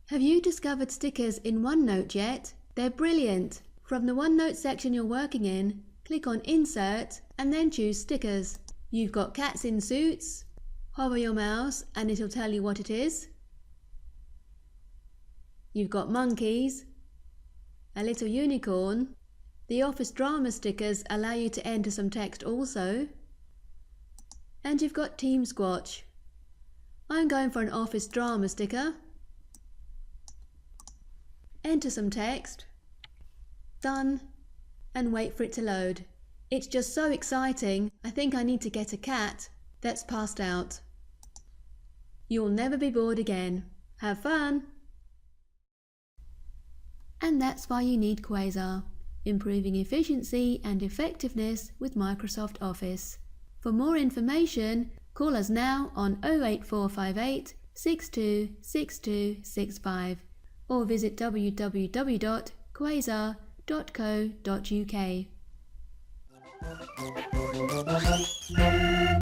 Have you discovered stickers in OneNote yet? They're brilliant! From the OneNote section you're working in, click on Insert and then choose Stickers. You've got cats in suits. Hover your mouse and it'll tell you what it is. You've got monkeys, a little unicorn. The office drama stickers allow you to enter some text also. And you've got Team Squatch. I'm going for an office drama sticker. Enter some text. Done. And wait for it to load. It's just so exciting. I think I need to get a cat that's passed out. You'll never be bored again. Have fun! And that's why you need Quasar, improving efficiency and effectiveness with Microsoft Office. For more information, call us now on 08458 626265 or visit www.quasar.co.uk.